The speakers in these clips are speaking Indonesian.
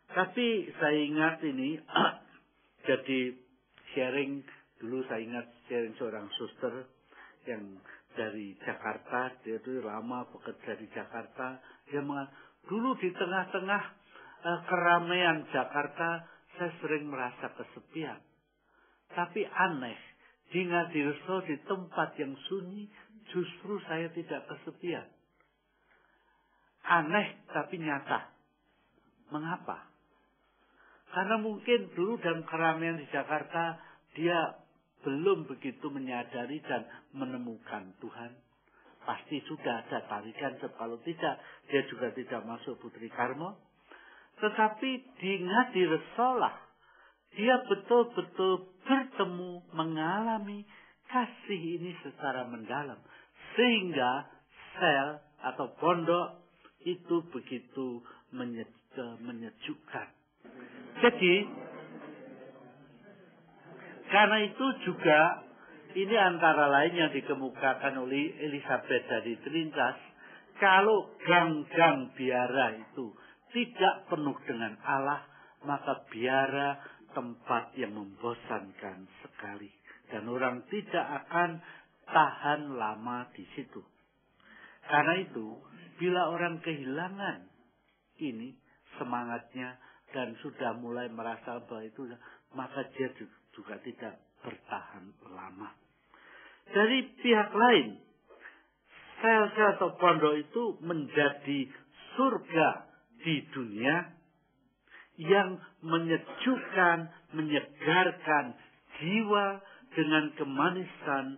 Tapi saya ingat ini, jadi sharing, dulu saya ingat sharing seorang suster yang dari Jakarta, dia itu lama bekerja di Jakarta. Dia dulu di tengah-tengah keramaian Jakarta, saya sering merasa kesepian. Tapi aneh, di Ngadireso di tempat yang sunyi, justru saya tidak kesepian. Aneh tapi nyata. Mengapa? Karena mungkin dulu dalam keramaian di Jakarta, dia belum begitu menyadari dan menemukan Tuhan. Pasti sudah ada tarikan, kalau tidak, dia juga tidak masuk Putri Karmo. Tetapi di Ngadiresolah, dia betul-betul bertemu, mengalami kasih ini secara mendalam. Sehingga sel atau pondok itu begitu menyejukkan. Jadi, karena itu juga, ini antara lain yang dikemukakan oleh Elizabeth dari Trintas, kalau gang-gang biara itu tidak penuh dengan Allah, maka biara tempat yang membosankan sekali. Dan orang tidak akan tahan lama di situ. Karena itu, bila orang kehilangan ini semangatnya dan sudah mulai merasa bahwa itu, maka dia juga tidak bertahan lama. Dari pihak lain, sel-sel atau pondok itu menjadi surga di dunia yang menyejukkan, menyegarkan jiwa dengan kemanisan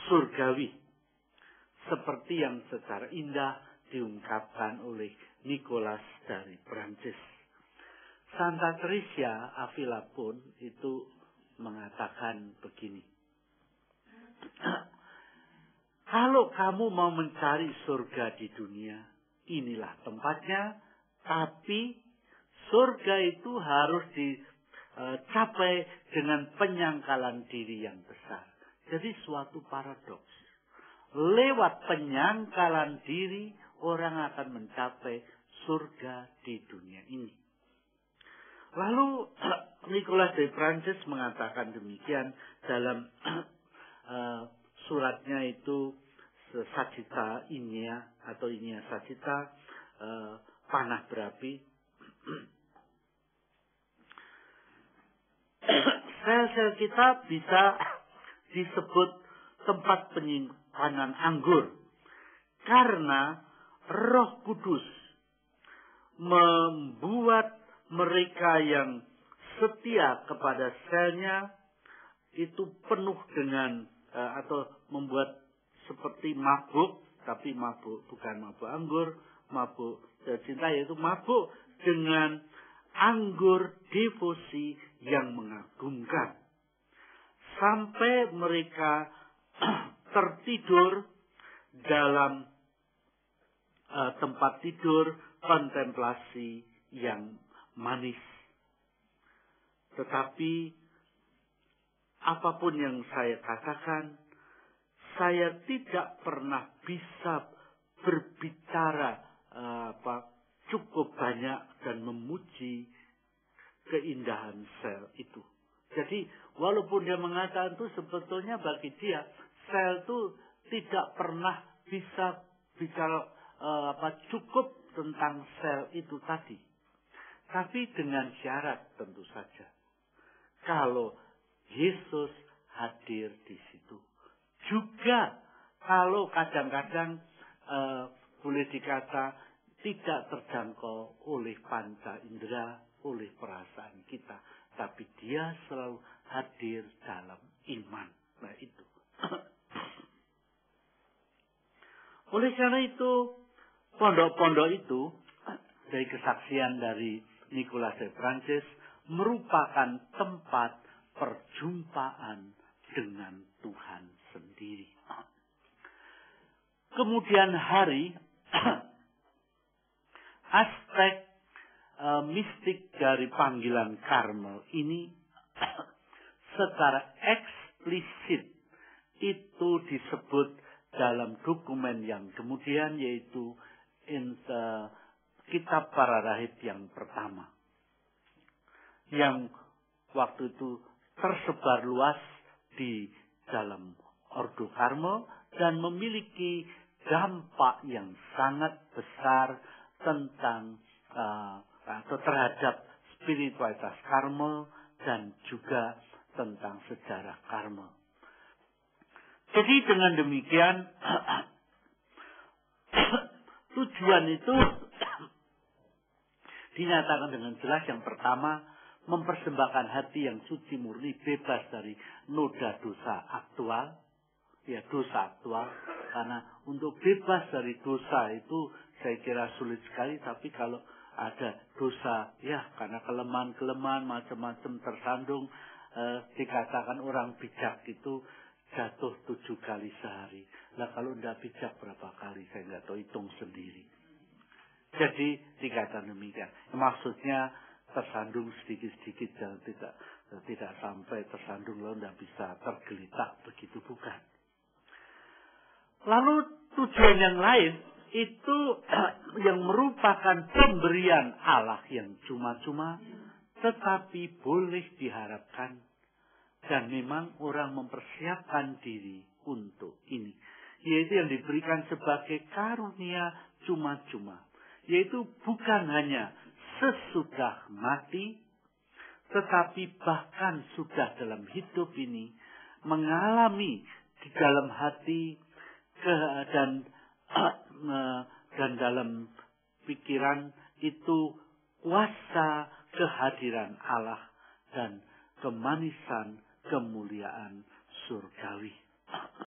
surgawi. Seperti yang secara indah diungkapkan oleh Nicholas dari Prancis. Santa Teresa Avila pun itu mengatakan begini. Kalau kamu mau mencari surga di dunia, inilah tempatnya. Tapi surga itu harus dicapai dengan penyangkalan diri yang besar. Jadi suatu paradoks. Lewat penyangkalan diri, orang akan mencapai surga di dunia ini. Lalu Nicholas de Prancis mengatakan demikian dalam suratnya itu Sagita Inia atau Inia Sagita, panah berapi. Sel-sel kita bisa disebut tempat penyimpanan anggur karena Roh Kudus membuat mereka yang setia kepada selnya itu penuh dengan atau membuat seperti mabuk, tapi mabuk bukan mabuk anggur, mabuk cinta, yaitu mabuk dengan anggur devosi yang mengagumkan. Sampai mereka tertidur dalam tempat tidur kontemplasi yang manis. Tetapi apapun yang saya katakan, saya tidak pernah bisa berbicara cukup banyak dan memuji keindahan sel itu. Jadi walaupun dia mengatakan itu, sebetulnya bagi dia sel itu tidak pernah bisa bicara cukup tentang sel itu tadi. Tapi dengan syarat tentu saja. Kalau Yesus hadir di situ. Juga kalau kadang-kadang boleh dikata tidak terjangkau oleh panca indera, oleh perasaan kita. Tapi dia selalu hadir dalam iman. Nah itu. Oleh karena itu, pondok-pondok itu, dari kesaksian dari Nicholas de Prancis, merupakan tempat perjumpaan dengan Tuhan sendiri. Kemudian hari, aspek mistik dari panggilan Karmel ini secara eksplisit itu disebut dalam dokumen yang kemudian, yaitu kitab para rahib yang pertama. Yang waktu itu tersebar luas di dalam Ordo Karmel dan memiliki dampak yang sangat besar tentang atau terhadap spiritualitas Karmel dan juga tentang sejarah Karmel. Jadi dengan demikian tujuan itu dinyatakan dengan jelas. Yang pertama, mempersembahkan hati yang suci murni, bebas dari noda dosa aktual. Ya, dosa aktual. Karena untuk bebas dari dosa itu saya kira sulit sekali. Tapi kalau ada dosa, ya karena kelemahan-kelemahan macam-macam tersandung, dikatakan orang bijak itu jatuh 7 kali sehari. Lah kalau tidak bijak berapa kali, saya nggak tahu, hitung sendiri. Jadi dikatakan demikian. Maksudnya tersandung sedikit-sedikit, jangan tidak sampai tersandung lalu tidak bisa tergelitak, begitu bukan. Lalu tujuan yang lain itu yang merupakan pemberian Allah yang cuma-cuma, tetapi boleh diharapkan dan memang orang mempersiapkan diri untuk ini, yaitu yang diberikan sebagai karunia cuma-cuma, yaitu bukan hanya sesudah mati, tetapi bahkan sudah dalam hidup ini mengalami di dalam hati dan dalam pikiran itu kuasa kehadiran Allah dan kemanisan kemuliaan surgawi.